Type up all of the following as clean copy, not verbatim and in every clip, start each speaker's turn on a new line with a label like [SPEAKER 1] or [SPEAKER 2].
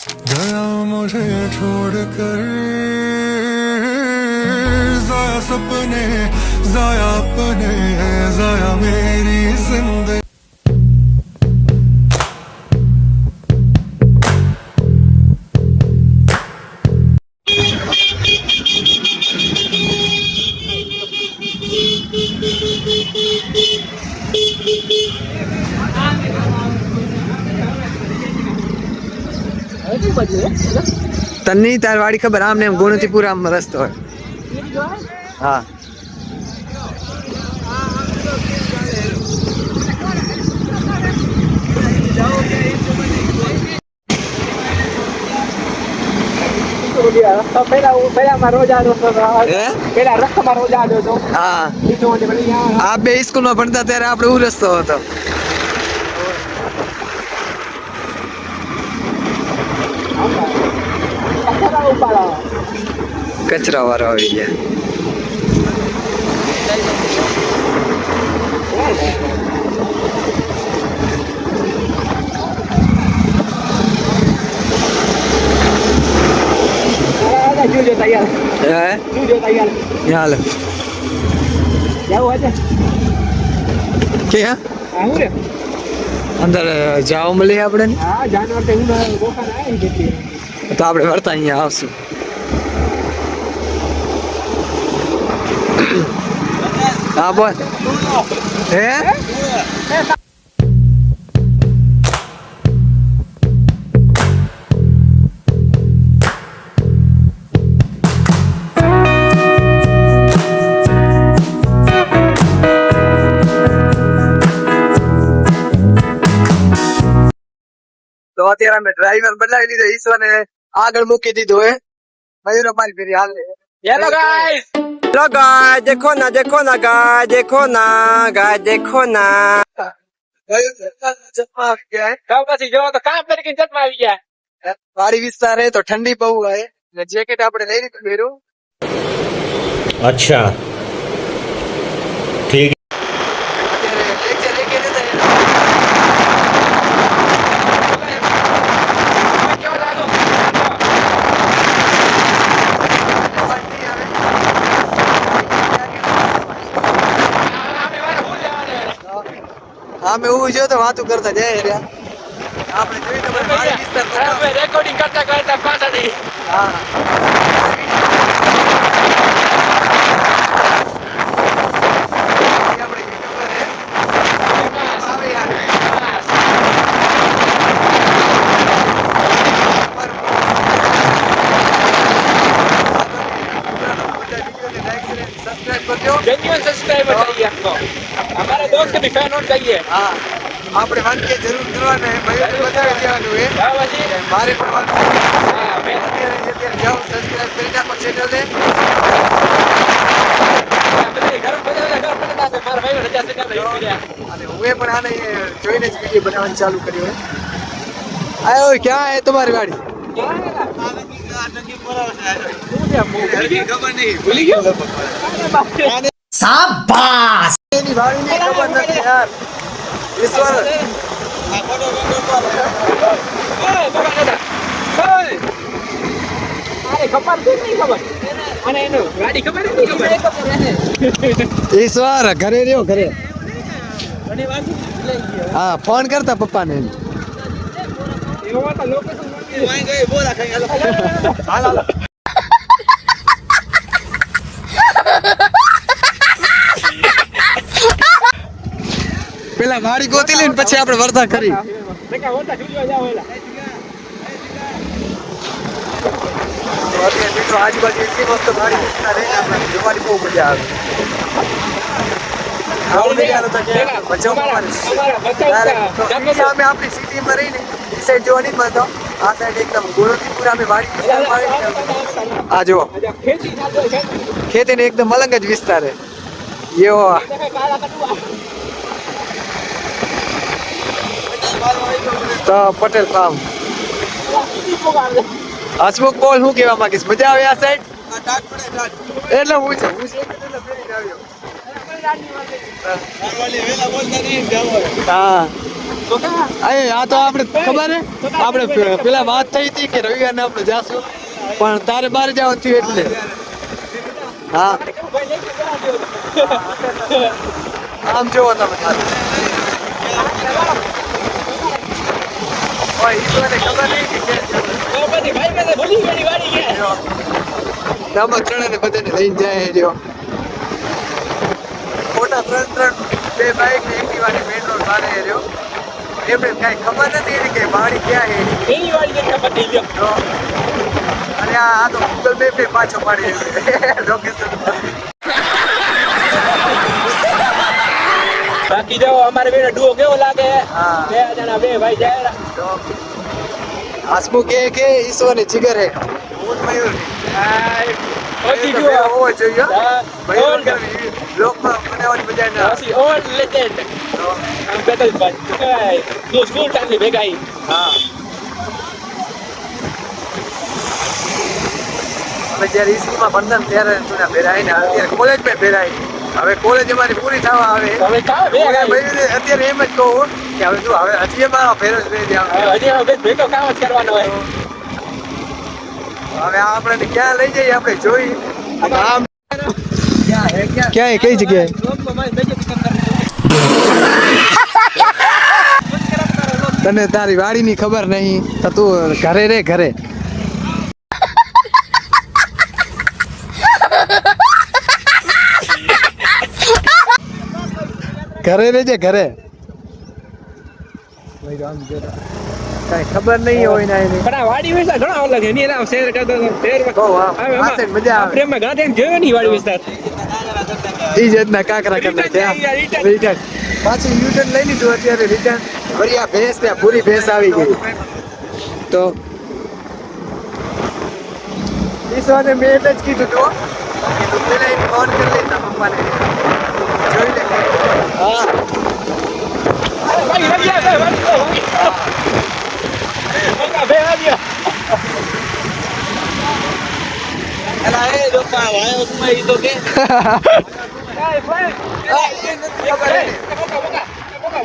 [SPEAKER 1] गया मुझे छोड़कर जाया सपने जाया अपने जाया मेरी जिंदगी
[SPEAKER 2] તન્ની તાર વાડી ખબર આમને એમ ગુણતીપુરા રસ્તો હોય હા આ બે સ્કૂલ માં ભણતા ત્યારે આપડે એવું રસ્તો હતો કચરા વાળા આવી ગયા અંદર જાવ મળીએ આપણે તો આપણે વળતા અહીંયા આવશું હા બોલ હે તો અત્યારે અમે ડ્રાઈવર બદલાવી લીધો ઈશ્વરને આગળ મૂકી દીધો હે મયુર અમારી ફેરી હાલે
[SPEAKER 3] हेलो गाइस देखो ना गाइस देखो ना પછી જો તો કામ કરીને જતમાં આવી ગયા
[SPEAKER 2] વાડી વિસ્તાર હે તો ઠંડી બહુ હે ને જેકેટ આપણે લઈ લીધું પહેર્યું
[SPEAKER 4] अच्छा ठीक
[SPEAKER 2] હા મેં એવું જોયું તો વાતું કરતા જાય રહ્યા આપણે જોઈ તો વાડી વિસ્તાર
[SPEAKER 3] રેકોર્ડિંગ કરતા પાછળથી
[SPEAKER 2] હા
[SPEAKER 3] जेन्युइन सब्सक्राइबर चाहिए आपको हमारे दोस्त के भी फैन होने चाहिए
[SPEAKER 2] હા આપણે વાનગી જરૂર કરવાના હે ભાઈ બતાવી દેવાનું હે
[SPEAKER 3] हाँ बाजी
[SPEAKER 2] મારે પણ
[SPEAKER 3] हाँ मैं
[SPEAKER 2] અત્યારે જાઓ સબસ્ક્રાઇબ કરી નાખો ચેનલ ને
[SPEAKER 3] अपने घर पे मारा भाई रजा से कर रही
[SPEAKER 2] અને હું પણ આને જોઈને જ વિડિયો બનાવવાનું ચાલુ કર્યું હે આયો ક્યાં હે તમારી ગાડી ખબર નહીં ભૂલી ગયો શાબાશ એની વાડીની ખબર નથી યાર ઈશ્વર ઈશ્વર ઘરે રહ્યો ઘરે હા ફોન કરતા પપ્પાને પેલા વાડી ગોતી લઈને પછી આપણે વર્તા કરી આજુબાજુ એટલી મસ્ત વાડી વિસ્તાર રહે આપણે જોવાની બહુ મજા આવે આપણી સિટીમાં રહીને એ સાઈડ જોવાની મળતો આ સાઈડ એકદમ ગોળતીપુરા અમે વાડી વિસ્તારમાં આ જો ખેતીને એકદમ અલગ જ વિસ્તાર હે એવો તો પટેલ ફાર્મ હસમુખ બોલ શું કહેવા માંગીશ મજા આવે આ સાઈડ એટલે હું છે હા આ તો આપણે ખબર હે આપણે પેલા વાત થઈ હતી કે રવિવારને આપણે જાશું પણ તારે બહાર જવાનું થયું એટલે હા આમ જોવો તમે ઓય ઈશ્વરને ખબર નહીં કે રામા ત્રણે બધાને લઈને જાય રહ્યો મોટા ત્રણ બે બાઈક ને એક્ટિવા ને મેઇન રોડ ભાડે રહ્યો એમને કાંઈ ખબર નથી એની કે વાડી ક્યાં છે
[SPEAKER 3] એની વાડી કે ખબર નહીં લ્યો.
[SPEAKER 2] અને આ તો ગૂગલ મેપ ને પાછો પાડી લોકેશન
[SPEAKER 3] બાકી જો અમારે બેને ડુઓ કેવો લાગે
[SPEAKER 2] હા.
[SPEAKER 3] બે જણા બે ભાઈ જાય
[SPEAKER 2] હસમુખ કે ઈશ્વર ને જીગર હે હું મયુર
[SPEAKER 3] ઓછી જુઓ
[SPEAKER 2] હોવો જોઈએ
[SPEAKER 3] હા,
[SPEAKER 2] મયુર
[SPEAKER 3] ઓld.
[SPEAKER 2] લોકમાં બનાવવાની મજા ના
[SPEAKER 3] પછી ઓલ્ડ લેજેન્ડ આમ બેટલ ભાઈ તું સ્કૂલ ટાઈમ ની ભેગા આવી
[SPEAKER 2] હા અમે જ્યારે સ્કૂલમાં ભણતા ને ત્યારે જૂના ભેરાય ને અત્યારે કોલેજમાં ભેરાય હવે કોલેજ અમારી પૂરી થવા આવે
[SPEAKER 3] હવે કાં ભેગા આવી?
[SPEAKER 2] મયુરને અત્યારે એમ જ કહું કે હવે તું હવે હજી અમારો ફેરો જ રહી જાય
[SPEAKER 3] હજી હવે ભેગો કામ જ કરવાનો હોય
[SPEAKER 2] હવે આપણે ક્યાં લઈ જઈએ આપણે જોઈ આમ ક્યાં કઈ જગ્યાએ તને તારી વાડીની ખબર નહીં તો તું ઘરે રે ઘરે ઘરે રેજે ઘરે કઈ ખબર નહીં હોય ને એની
[SPEAKER 3] પણ આ વાડી વિસ્તાર ઘણા અલગ છે એની એના શેર કરતો શેરમાં
[SPEAKER 2] બહુ આમ પાસે મજા આવે.
[SPEAKER 3] પ્રેમમાં ઘણા ટાઈમ જોયો નહીં વાડી વિસ્તાર
[SPEAKER 2] ઈ જ રીતના કાંકરા કરતા ત્યાં રિટર્ન પાછું યુટર્ન લઈ લીધું અત્યારે રિટર્ન વળી આ ભેંસ ત્યાં પૂરી ભેંસ આવી ગઈ તો ઈશ્વરને મેં એટલે જ કીધું તું કે તું પેલા એને ફોન કરી લે તારા પપ્પાને જોઈ લે હા
[SPEAKER 3] ભાઈ વાડી આવે વાડી બે આવ્યા
[SPEAKER 2] એલા એ દોસ્તા વાયો તું ઈ તો કે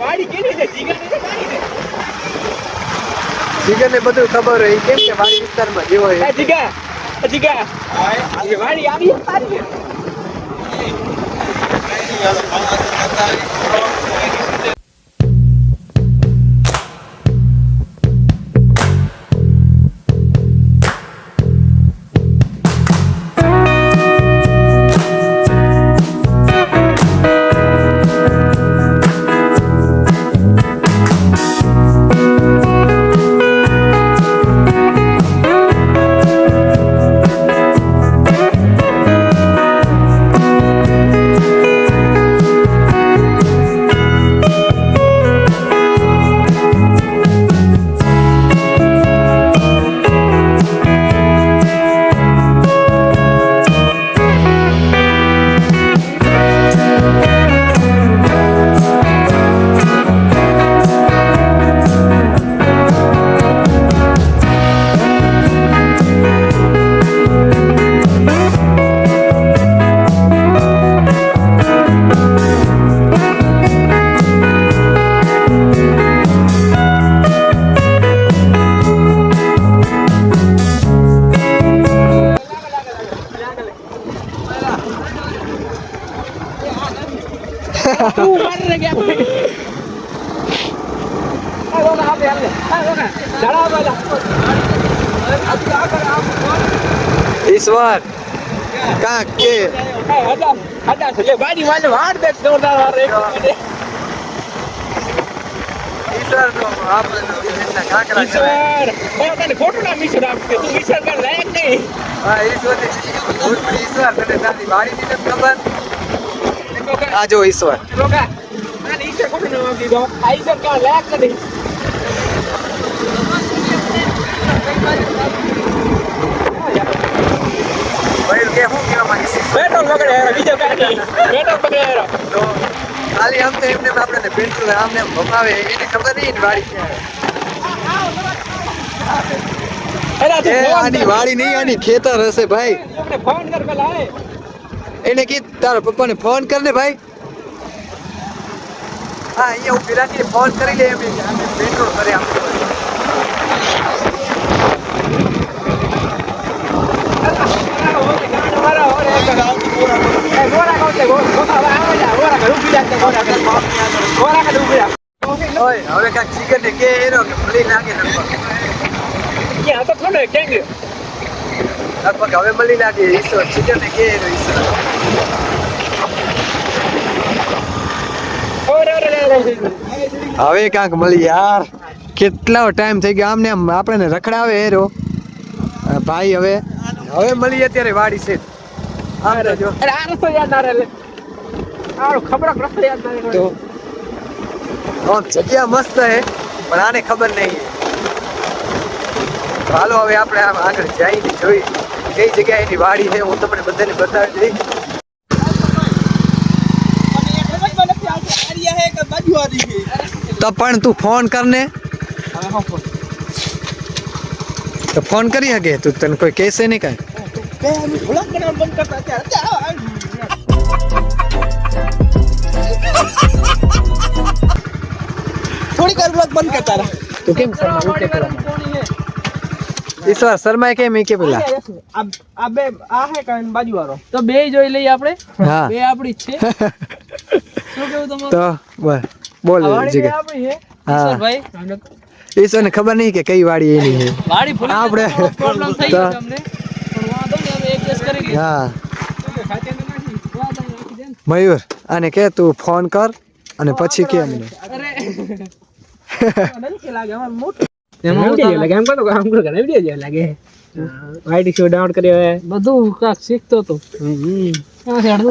[SPEAKER 3] વાડી કેવી છે જીગર ની વાડી છે
[SPEAKER 2] જીગરને બધું ખબર હોય કેમ કે વાડી વિસ્તારમાં જેવો હોય
[SPEAKER 3] જીગા જીગા વાડી આવી સારી છે
[SPEAKER 2] ઈશ્વર કાંક કે
[SPEAKER 3] ગાડી વાળે વાળ દેખ જોરદાર વાર
[SPEAKER 2] ઈશ્વર નો આપણે રીતના કાંકરા કરે
[SPEAKER 3] ઈશ્વર તને ખોટું નામ ઈશ્વર આપશે તું ઈશ્વર કર લાયક નહીં
[SPEAKER 2] હા ઈશ્વર ને ઈશ્વર તને તારી વાડી ની ખબર આ જો ઈશ્વર
[SPEAKER 3] રોકા આને ઈશ્વર ખોટું નામ આપી દીધો આ ઈશ્વર કર લાયક નથી
[SPEAKER 2] ભાઈ કે હું કેવા માંગીશ
[SPEAKER 3] પેટ્રોલ પકડે હેરો બીજો કાંઈ નહીં પેટ્રોલ પકડે હેરો
[SPEAKER 2] તો ખાલી આમ તો એમને આપણે પેટ્રોલ આમને આમ ભમાવે એને ખબર નહીં ને વાડી ક્યાં
[SPEAKER 3] એલા તું
[SPEAKER 2] એ
[SPEAKER 3] ફોન
[SPEAKER 2] આની વાડી નહીં આની ખેતર હશે ભાઈ
[SPEAKER 3] મને ફોન કર પેલા હે
[SPEAKER 2] એને કીધું તારા પપ્પાને ફોન કર ને ભાઈ હા અહીંયા ઉભી રાખીને ફોન કરી લે એમ પેટ્રોલ કરે આપણે ઓય હવે કાંઈક ચિકન ને કે એનો કે મળી લાગે લગભગ હવે મળી લાગે ઈશ્વર ચિકન ને કે એનો ઈશ્વર હવે કાંક મળી યાર કેટલો ટાઈમ થઈ ગયો આમને આમ આપણે રખડાવે હેરો ભાઈ હવે મળી અત્યારે વાડી છે તો જગ્યા મસ્ત હે પણ આને ખબર નહીં હાલો હવે આપણે આમ આગળ જઈને જોઈ કઈ જગ્યાએ એની વાડી છે હું તમને બધાને બતાવી દઈશ તો પણ તું ફોન કરને તો ફોન કરી શકે તું તને કોઈ કહેશે નહીં કાંઈ
[SPEAKER 4] થોડી વાર બ્લોગ બંધ કરતા રહે
[SPEAKER 2] તું કેમ ઈશ્વર શર્મા કેમ કે પેલા
[SPEAKER 4] આ બે આ હે કાન બાજુ વાળો તો બે જોઈ લઈએ આપણે
[SPEAKER 2] હા
[SPEAKER 4] બે આપણી જ છે શું કેવું તમારું
[SPEAKER 2] તો બોલ જીગર
[SPEAKER 4] આપણી છે
[SPEAKER 2] હા
[SPEAKER 4] ઈશ્વરભાઈ
[SPEAKER 2] ઈશ્વરને ખબર નહીં કે કઈ વાડી એની છે
[SPEAKER 4] વાડી ફૂલ
[SPEAKER 2] આપણે
[SPEAKER 4] પ્રોબ્લેમ થઈ ગયો તમને પણ વાંધો નહીં હવે એડજસ્ટ કરી લઈએ
[SPEAKER 2] હા
[SPEAKER 4] ખાતે નાખી વાંધો નાખી દે
[SPEAKER 2] મયુર આને કે તું ફોન કર અને પછી કે અમને
[SPEAKER 4] અરે નથી લાગે અમાર મોટું એમાં વિડિયો લાગે એમ કહો કામ કરો કરે વિડિયો લાગે વાઈટી શો ડાઉનલોડ કર્યો હે બધું કાક શીખતો તો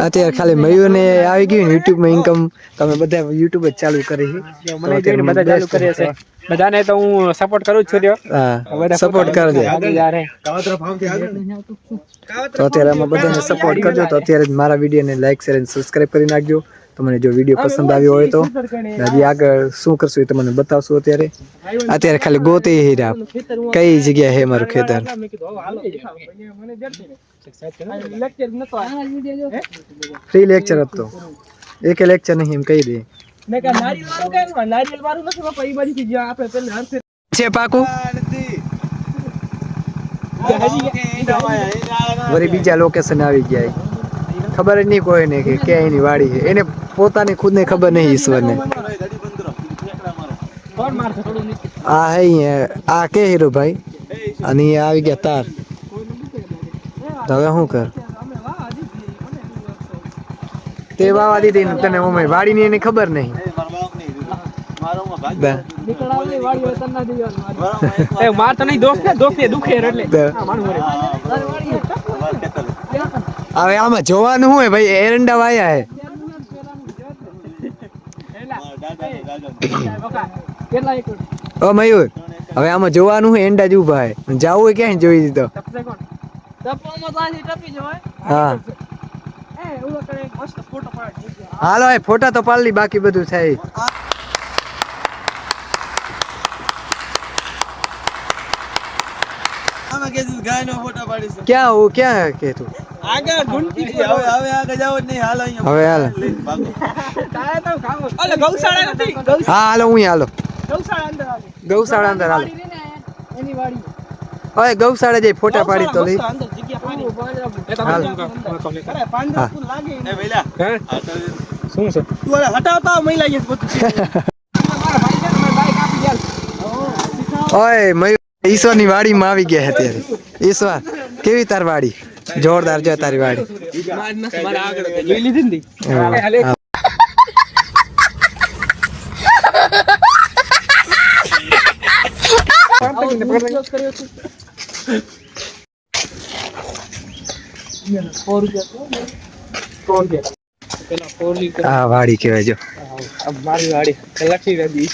[SPEAKER 2] અત્યારે ખાલી મયુર ને આવી ગયું ને યુટ્યુબ માં ઇન્કમ તમે બધા યુટ્યુબ જ ચાલુ કરી છે
[SPEAKER 4] મને જોઈને બધા ચાલુ કરે છે બધાને તો હું સપોર્ટ કરું જ છું રહ્યો
[SPEAKER 2] હા સપોર્ટ કરજો તો અત્યારે આમાં બધાને સપોર્ટ કરજો તો અત્યારે જ મારા વિડીયોને લાઈક શેર અને સબસ્ક્રાઇબ કરી નાખજો તમને જો વિડીયો પસંદ આવ્યો હોય તો હજી આગળ શું કરશું એ તમને બતાવશું અત્યારે ખાલી ગોતી હીરા કઈ જગ્યાએ હે મારું ખેતર ફ્રી લેક્ચર હતો એક લેક્ચર નહીં એમ કહી દે છે પાકું વળી બીજા લોકેશન આવી ગયા ખબર જ નહીં કોઈને કે ક્યાં એની વાડી છે એને પોતાની ખુદને ખબર નહીં ઈશ્વરને આ હે આ કે હીરો ભાઈ અને એ આવી ગયા તાર તો હવે શું કર તે વાવા દીધી ને તને મમ્મી વાડી ની એની ખબર નહીં
[SPEAKER 4] માર તો નહીં દોસ્ત દુખે એટલે
[SPEAKER 2] હવે આમાં જોવાનું શું હે ભાઈ એરંડા વાયા હે ઓ મયુર હવે આમાં જોવાનું હે એંડા જ ઉભા હે જાવું હોય ક્યાં જોઈ દીધો હા હાલો એ ફોટા તો પાડી બાકી બધું થાય ક્યાં હું ક્યાં કે તું
[SPEAKER 4] આગળ ઢૂંઢી
[SPEAKER 2] હવે હાલ
[SPEAKER 4] ગૌશાળા નથી
[SPEAKER 2] હા હાલો હું હાલો
[SPEAKER 4] ગૌશાળા અંદર આવે
[SPEAKER 2] ગૌશાળા અંદર હાલો
[SPEAKER 4] એની વાડી
[SPEAKER 2] હવે ગૌશાળા જઈ ફોટા પાડી તો લઈ
[SPEAKER 4] અંદર જગ્યા
[SPEAKER 2] હાલ.
[SPEAKER 4] શું છે તું હટાવતા મહિલા છે બધું
[SPEAKER 2] ઓય મયુર ઈશ્વર ની વાડી માં આવી ગયા અત્યારે ઈશ્વર કેવી તાર વાડી જોરદાર જો તારી વાડી
[SPEAKER 4] મારા આગળ જોઈ લીધી ને
[SPEAKER 2] હા. આ વાડી કહેવાય જો
[SPEAKER 4] મારી વાડી લખી રહી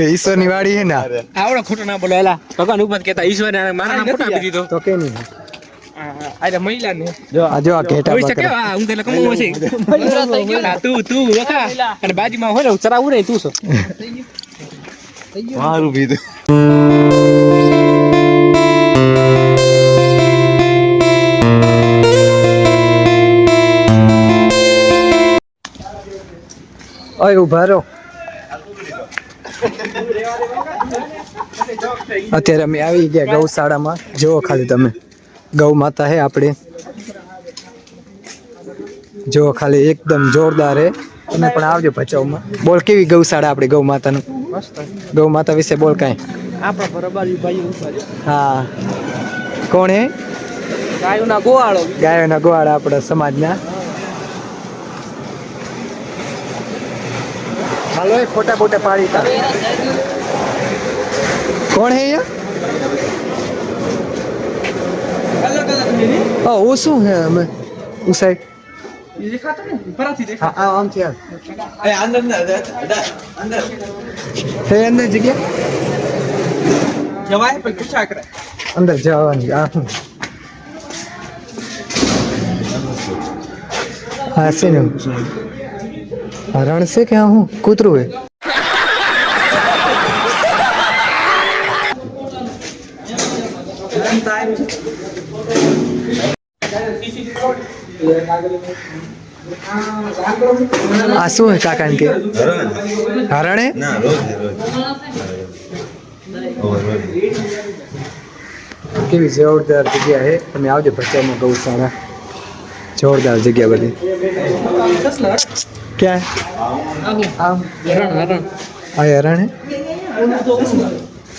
[SPEAKER 2] ઈશ્વર ની વાડી હે ને
[SPEAKER 4] આવડો ખોટો ના બોલો એલા ભગવાન ઉપર કેતા ઈશ્વર મારા નામ ખોટા આપી દીધો
[SPEAKER 2] તો કે નહીં
[SPEAKER 4] અરે મહિલા ને
[SPEAKER 2] જો આ ઘેટા
[SPEAKER 4] હોય શકે
[SPEAKER 2] બકરા
[SPEAKER 4] હું તને કમું છે તું વખા અને બાજુમાં હોય ને ચરાવું રે તું છો
[SPEAKER 1] મારું બીજું
[SPEAKER 2] ઓય ઉભા રહો. અત્યારે અમે આવી ગયા ગૌશાળામાં. જુઓ ખાલી તમે, ગૌ માતા હે આપણે. જો ખાલી એકદમ જોરદાર હે. તમે પણ આવજો ભચાઉમાં. બોલ કેવી ગૌશાળા આપણી ગૌ માતાનું? ગૌ માતા વિશે બોલ કાંઈ.
[SPEAKER 4] આપણા બરાબર ભાઈ
[SPEAKER 2] હા, કોણ હે?
[SPEAKER 4] ગાયોના ગોવાળો.
[SPEAKER 2] ગાયોના ગોવાળા આપણા સમાજના. હાલો એ ફોટા બોટા પાડી તા. કોણ હે અહીંયા? ઓ શું હે અમે ઉસાઈ હા આમ છે અંદર જગ્યા
[SPEAKER 3] જવાય પણ પૂછા કરે.
[SPEAKER 2] અંદર જવાની. હા છે ને રણ છે કે હું કૂતરું હે? આ શું હે કાકા કે હરણ હે? કેવી જોરદાર જગ્યા હે. તમે આવજો ભચાઉમાં ગૌશાળા. જોરદાર જગ્યા બધી. ક્યાં આમ આ હરણ હે?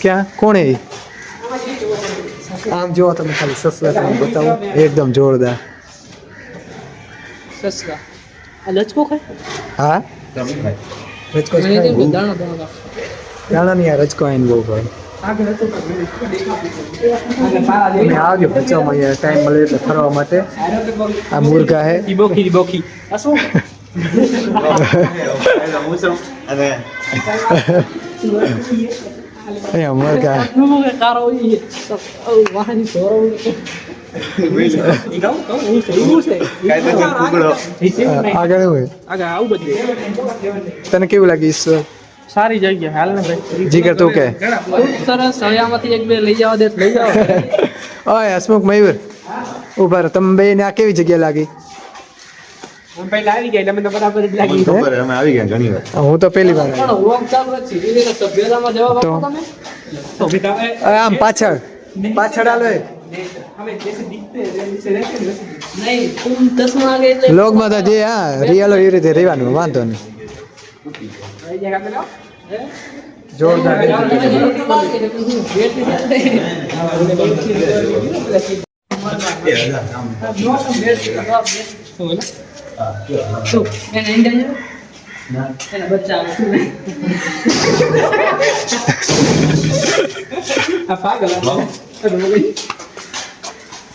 [SPEAKER 2] ક્યાં કોણ હે? આમ જો તમે ખાલી સસલા તમને બતાવો. એકદમ જોરદાર.
[SPEAKER 4] સસલા આ લચકો ખાય.
[SPEAKER 2] હા રજકો જ ખાય. દાણા નહીં આ રજકો આવીને બહુ ભાઈ. તમે આવજો ભચાઉમાં. અહીંયા ટાઈમ મળે એટલે ફરવા માટે. આ મુર્ગા હે.
[SPEAKER 4] બોખી બોખી આ શું
[SPEAKER 2] અહીંયા મુર્ગા
[SPEAKER 4] કારો વાહની
[SPEAKER 2] આગળ હોય.
[SPEAKER 4] આવું બધું
[SPEAKER 2] તને કેવું લાગે ઈશ્વર?
[SPEAKER 4] સારી જગ્યા હાલ ને ભાઈ.
[SPEAKER 2] જીગર તું કે
[SPEAKER 4] સરસ સળિયામાંથી એક બે લઈ જવા દે લઈ જાવ.
[SPEAKER 2] ઓય હસમુખ મયુર ઉભા રહો. તમે બે ને આ કેવી જગ્યા લાગી?
[SPEAKER 3] પહેલા આવી ગયા એટલે મને તો બરાબર જ લાગી.
[SPEAKER 5] અમે આવી ગયા ઘણી વાર.
[SPEAKER 2] હું તો પહેલી વાર
[SPEAKER 4] પણ હોમ ચાલુ જ છે. એને સભ્યતામાં જવાબ આપો તમે.
[SPEAKER 3] તો ભી તમે
[SPEAKER 2] આમ પાછળ હાલો.
[SPEAKER 3] અમે જैसे दिखते हैं जैसे रहते हैं
[SPEAKER 4] નહીં તું 10 માં આગે એટલે
[SPEAKER 2] લોગમાં તો જે હા રિયલ એ રીતે રહેવાનું. વાંધો નહીં.
[SPEAKER 3] वही जगह पे लो
[SPEAKER 2] જોરદાર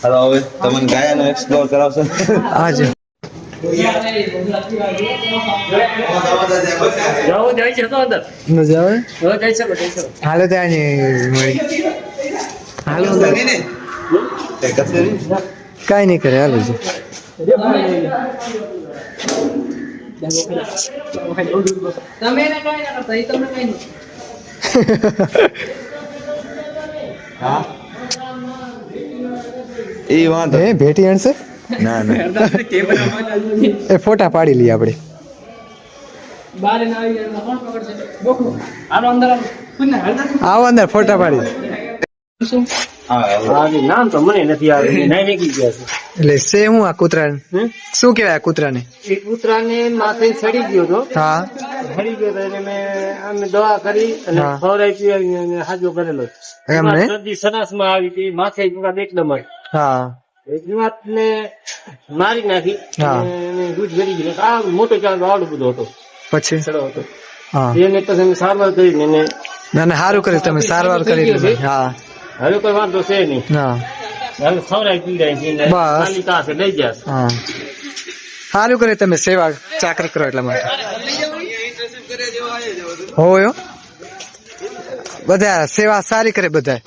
[SPEAKER 5] હાલો હવે તમને ગાયાનો એક્સપ્લોર કરાવશો.
[SPEAKER 2] આજ
[SPEAKER 4] જાઓ જઈ શકો અંદર.
[SPEAKER 2] મજા આવે.
[SPEAKER 4] હવે જઈ શકો
[SPEAKER 2] હાલો ત્યાં મળી. હાલો કાંઈ નહીં કરે. હાલો છે
[SPEAKER 4] તમે એને કઈ ના કરતા એ તમને કઈ નહીં.
[SPEAKER 5] એ વાંધો
[SPEAKER 2] હે ભેટી હણશે.
[SPEAKER 5] ના ના
[SPEAKER 2] એ ફોટા પાડી લઈએ આપણે.
[SPEAKER 4] બહાર ના આવી જાય કોણ પકડશે? બોખું આનો અંદર આવો. કોને હળદર
[SPEAKER 2] આવો અંદર ફોટા પાડી.
[SPEAKER 4] નામ તો મને નથી આવડતું. નહીં નીકળી ગયા છે.
[SPEAKER 2] એટલે સે હું આ કૂતરાને શું કહેવાય? આ કૂતરાને
[SPEAKER 4] એ કૂતરાને માથે ચડી ગયો હતો.
[SPEAKER 2] હા
[SPEAKER 4] ચડી ગયો હતો એટલે મેં આમને દવા કરી અને
[SPEAKER 2] હા.
[SPEAKER 4] ખવડાવી પીવડાવી અને હાજો કરેલો.
[SPEAKER 2] એમને
[SPEAKER 4] શરદી સનાસમાં આવી હતી. માથે એકદમ
[SPEAKER 2] હા
[SPEAKER 4] જીવાતને મારી નાખી
[SPEAKER 2] હા.
[SPEAKER 4] અને એને દૂધ ભરી ગયું. આ મોટો ચાંદો આવડો બધો હતો.
[SPEAKER 2] પછી
[SPEAKER 4] ચડો હતો.
[SPEAKER 2] હા
[SPEAKER 4] એને પછી અમે સારવાર કરીને એને
[SPEAKER 2] ના ના સારું કર્યું તમે સારવાર કરી દીધી. હા
[SPEAKER 4] હવે કોઈ વાંધો છે નહીં.
[SPEAKER 2] હા
[SPEAKER 4] હવે ખવડાવી પીવડાવી છે ને
[SPEAKER 2] બસ.
[SPEAKER 4] ખાલી પાસે લઈ જશે.
[SPEAKER 2] હા સારું કરે તમે સેવા ચાકરી કરો એટલા માટે. હોય બધા સેવા સારી કરે બધા.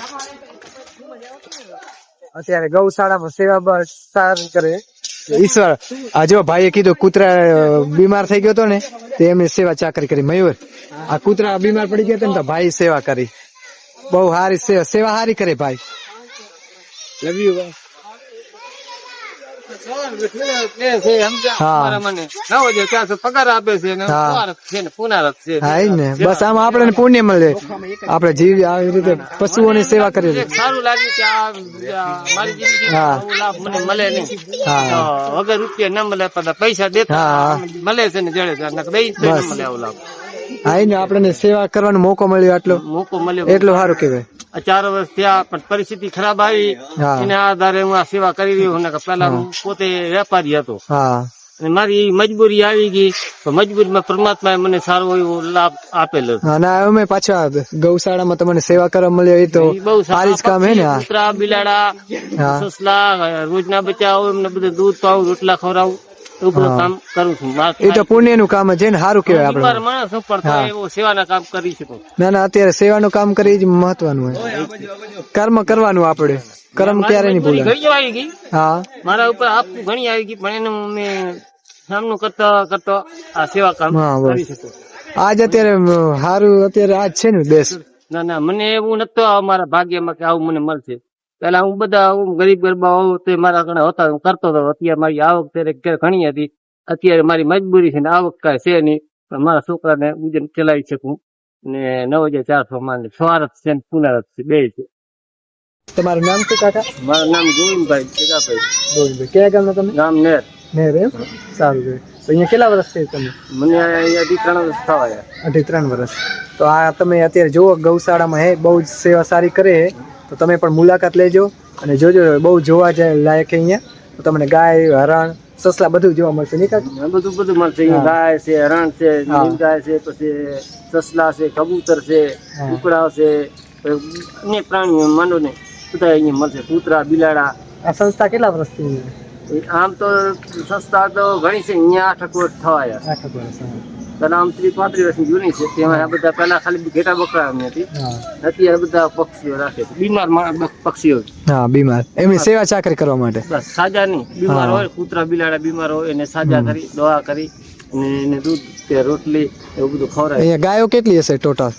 [SPEAKER 2] અત્યારે ગૌશાળામાં સેવા બસ સારી કરે ઈશ્વર. આ જો ભાઈએ કીધું કૂતરા બીમાર થઈ ગયો હતો ને તો એમની સેવા ચાકરી કરી. મયુર આ કૂતરા બીમાર પડી ગયા હતા ને તો ભાઈ સેવા કરી. બહુ સારી સેવા સારી કરે ભાઈ.
[SPEAKER 4] Love you.
[SPEAKER 2] હા
[SPEAKER 4] મને 9400 પગાર આપે છે ને
[SPEAKER 2] હા.
[SPEAKER 4] પુનારત છે ને પુનારત છે
[SPEAKER 2] હા ઈ ને બસ આમાં આપણને પુણ્ય મળે આપણે જીવ આવી રીતે પશુઓની સેવા કરીએ છીએ.
[SPEAKER 4] સારું લાગ્યું કે આ મારી જિંદગી
[SPEAKER 2] હા.
[SPEAKER 4] આવો લાભ મને મળે નહીં.
[SPEAKER 2] હા.
[SPEAKER 4] તો વગર રૂપિયા ન મળે પણ પૈસા દેતા
[SPEAKER 2] હા.
[SPEAKER 4] મળે છે ને જડે દઈ તો ન મળે આવો લાભ.
[SPEAKER 2] હા ઈ ને આપણને સેવા કરવાનો મોકો મળ્યો આટલો
[SPEAKER 4] મોકો મળ્યો
[SPEAKER 2] એટલું સારું કહેવાય.
[SPEAKER 4] આ 4 વર્ષ થયા પણ પરિસ્થિતિ ખરાબ આવી
[SPEAKER 2] હા.
[SPEAKER 4] એના આધારે હું આ સેવા કરી રહ્યો છું. નકર પહેલા હું પોતે વેપારી હતો
[SPEAKER 2] હા
[SPEAKER 4] અને મારી મજબૂરી આવી ગઈ તો મજબૂરીમાં પરમાત્માએ મને સારો એવો લાભ આપેલો છે.
[SPEAKER 2] અને અમે પાછા ગૌશાળામાં તમને સેવા કરવા મળ્યો એ તો
[SPEAKER 4] ઈ બહુ
[SPEAKER 2] સારી જ કામ હે ને આ.
[SPEAKER 4] કૂતરા બિલાડા
[SPEAKER 2] હા.
[SPEAKER 4] સસલા રોજના બચાવ એમને બધું દૂધ પાવું રોટલા ખવડાવું એવું બધું
[SPEAKER 2] હા.
[SPEAKER 4] કામ કરું છું.
[SPEAKER 2] એ તો પુણ્યનું કામ જ છે ને સારું કહેવાય
[SPEAKER 4] બીમાર
[SPEAKER 2] આપણે.
[SPEAKER 4] માણસ હું પણ
[SPEAKER 2] હા.
[SPEAKER 4] તો એવો સેવાના કામ કરી શકું.
[SPEAKER 2] ના ના અત્યારે સેવાનું કામ કરી જ મહત્વનું હોય. કર્મ કરવાનું આપણે કર્મ ક્યારે નહીં
[SPEAKER 4] મજબૂરી
[SPEAKER 2] ભૂલાય.
[SPEAKER 4] ઘણી આવી ગઈ
[SPEAKER 2] હા
[SPEAKER 4] મારા ઉપર આપતું ઘણી આવી ગઈ પણ એનું મેં સામનો કરતો આ સેવા કામ
[SPEAKER 2] હા, બસ.
[SPEAKER 4] કરી શકું.
[SPEAKER 2] આજ અત્યારે સારું અત્યારે આજ છે ને દેશ.
[SPEAKER 4] ના ના મને એવું નતો મારા ભાગ્યમાં કે આવું મને મળશે. પેલા હું બધા હું ગરીબ ગરબા હોઉં તે મારા ઘણા હતા હું કરતો હતો. અત્યારે મારી આવક ત્યારે ઘણી હતી. અત્યારે મારી મજબૂરી છે ને આવક કાંઈ છે નહીં પણ મારા છોકરાને ઉજન ચલાવી શકું ને 9400 માં સ્વાર્થ છે ને પુનરત છે બે છે.
[SPEAKER 2] તમારું નામ શું કાકા?
[SPEAKER 4] મારું નામ ગોવિંદભાઈ જગાભાઈ
[SPEAKER 2] ગોવિંદભાઈ કયા ગામના તમે?
[SPEAKER 4] ગામ નેર.
[SPEAKER 2] ને રે સારું છે. તો અહીંયા કેટલા વર્ષ છે તમે?
[SPEAKER 4] મને અહીંયાથી 3 વર્ષ થવા આવ્યા.
[SPEAKER 2] 3.5 વર્ષ. તો આ તમે અત્યારે જુઓ ગૌશાળામાં હે બહુ જ સેવા સારી કરે હે તો તમે પણ મુલાકાત લેજો અને જોજો બહુ જોવા જાય લાયક હે અહીંયા. તો તમને ગાય હરણ સસલા બધું જોવા મળશે નહીં કાકા?
[SPEAKER 4] આ બધું મળશે.
[SPEAKER 2] હા.
[SPEAKER 4] ગાય છે હરણ છે
[SPEAKER 2] હા.
[SPEAKER 4] નીલગાય છે પછી સસલા છે કબૂતર છે
[SPEAKER 2] હા.
[SPEAKER 4] કુકડા છે અન્ય પ્રાણીઓ માનો ને બધા અહીંયા મળશે. કૂતરા બિલાડા
[SPEAKER 2] આ સંસ્થા કેટલા વર્ષથી?
[SPEAKER 4] આમ તો સંસ્થા તો ઘણી છે. અહીંયા 8 વર્ષ થવા આવ્યા.
[SPEAKER 2] 8 વર્ષ.
[SPEAKER 4] પેલા આમ 30-35 વર્ષની જૂની છે. તેમાં આ બધા પેલા ખાલી ઘેટા બકરા હતી.
[SPEAKER 2] હા
[SPEAKER 4] અત્યારે બધા પક્ષીઓ રાખે છે. બીમાર પક્ષીઓ
[SPEAKER 2] હા બીમાર એમની સેવા ચાકરી કરવા માટે.
[SPEAKER 4] બસ સાજા નહીં બીમાર
[SPEAKER 2] હા.
[SPEAKER 4] હોય કૂતરા બિલાડા બીમાર હોય એને સાજા કરી દવા કરી અને એને દૂધ કે રોટલી એવું બધું ખવડાવે.
[SPEAKER 2] અહીંયા ગાયો કેટલી હશે ટોટલ?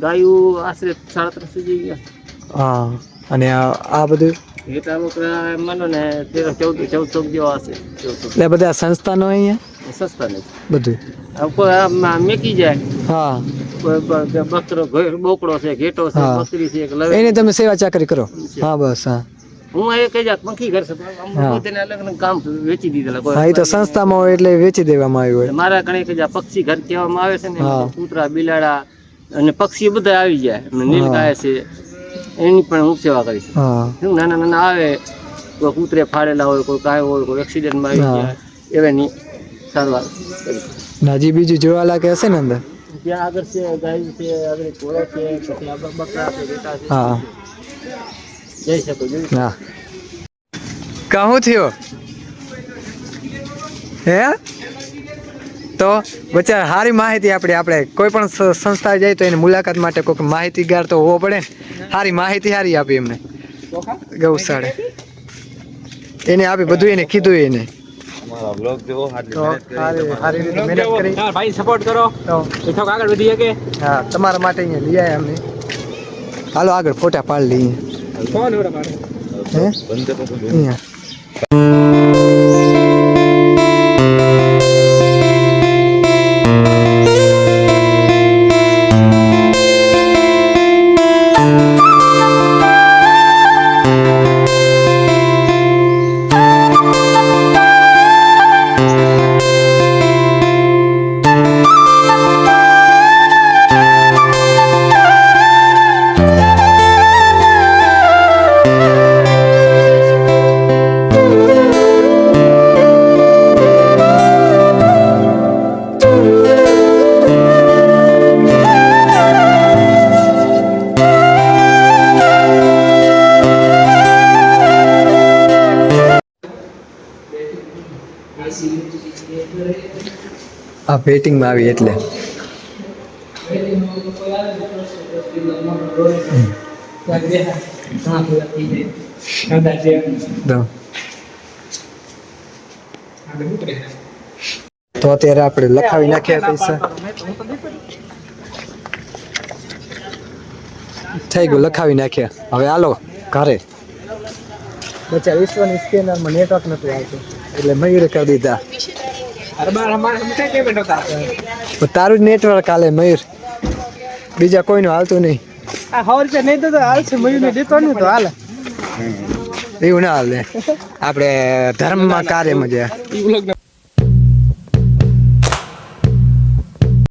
[SPEAKER 4] ગાયું આશરે 37 જેવી.
[SPEAKER 2] હા અને આ બધું
[SPEAKER 4] ઘેટા બકરા માનો ને 13-14 જેવા હશે. 14
[SPEAKER 2] એટલે બધા સંસ્થાનો અહીંયા
[SPEAKER 4] સસ્તા નથી.
[SPEAKER 2] બધું.
[SPEAKER 4] કોઈ આમ મેકી જાય
[SPEAKER 2] હા
[SPEAKER 4] કોઈ બકરો બોકડો છે ઘેટો છે
[SPEAKER 2] હા.
[SPEAKER 4] બકરી છે એક લવે.
[SPEAKER 2] એની તમે સેવા ચાકરી કરો. હા બસ હા
[SPEAKER 4] હું એ કઈ જાત પંખી ઘર છે તેને અલગ અલગ કામ વેચી દીધેલા.
[SPEAKER 2] હા એ તો સંસ્થામાં હોય એટલે વેચી દેવામાં આવ્યું હોય.
[SPEAKER 4] મારા ઘણી કઈ પક્ષી ઘર કહેવામાં આવે છે ને
[SPEAKER 2] હા.
[SPEAKER 4] એમાં કૂતરા બિલાડા અને પક્ષી બધા આવી જાય. નીલગાય છે એની પણ હું સેવા કરીશ.
[SPEAKER 2] હા
[SPEAKER 4] શું નાના નાના આવે કોઈ કૂતરે ફાડેલા હોય કોઈ કાંઈ હોય કોઈ એક્સિડન્ટમાં આવી
[SPEAKER 2] હા.
[SPEAKER 4] જાય એવાની સારવાર કરીશ.
[SPEAKER 2] નાજી બીજું જોવા લાગે હશે ને અંદર?
[SPEAKER 4] ત્યાં આગળ છે ગાય છે આગળ ઘોડો છે પછી આ બકરા છે બેટા છે
[SPEAKER 2] હા
[SPEAKER 4] જઈ શકો જોઈ શકો.
[SPEAKER 2] હા કહું થયો હે તો બચ્ચા સારી માહિતી આપણે કોઈ પણ સંસ્થા જાય તો એની મુલાકાત માટે કોઈક માહિતીગાર તો હોવો પડે ને. સારી માહિતી સારી આપી એમને ગૌશાળે એને આપી બધું એને કીધું એને
[SPEAKER 5] અમારા બ્લોગ જેવો હાર્દિક
[SPEAKER 2] તો
[SPEAKER 5] મહેનત કરી
[SPEAKER 2] સારી રીતે મહેનત કરી
[SPEAKER 4] તમારા ભાઈ સપોર્ટ કરો
[SPEAKER 2] તો
[SPEAKER 4] એ થોડુંક આગળ વધી શકે.
[SPEAKER 2] હા તમારા માટે અહીંયા લઈ આવ્યા અમને. હાલો આગળ ફોટા પાડી લઈએ
[SPEAKER 4] ફોન એવડા મારે
[SPEAKER 2] હે
[SPEAKER 5] બંધ કરો તો
[SPEAKER 2] અહીંયા આ વેટિંગમાં આવી એટલે તો અત્યારે આપણે લખાવી નાખ્યા પૈસા થઈ ગયું લખાવી નાખ્યા હવે હાલો ઘરે બચ્ચા વિશ્વની સ્કેનરમાં નેટવર્ક નથી આવતું એટલે મયુરે કરી દીધા.
[SPEAKER 3] અરે બાર અમારે કઈ પેમેન્ટ હતા
[SPEAKER 2] પણ તારું જ નેટવર્ક હાલે મયુર, બીજા કોઈનું હાલતું નહીં.
[SPEAKER 4] આ 100 રૂપિયા નહીં તો હાલશે, મયુરને દેતો નહીં તો હાલે.
[SPEAKER 2] એવું ના હાલે, આપણે ધર્મમાં કાર્યમાં જાય.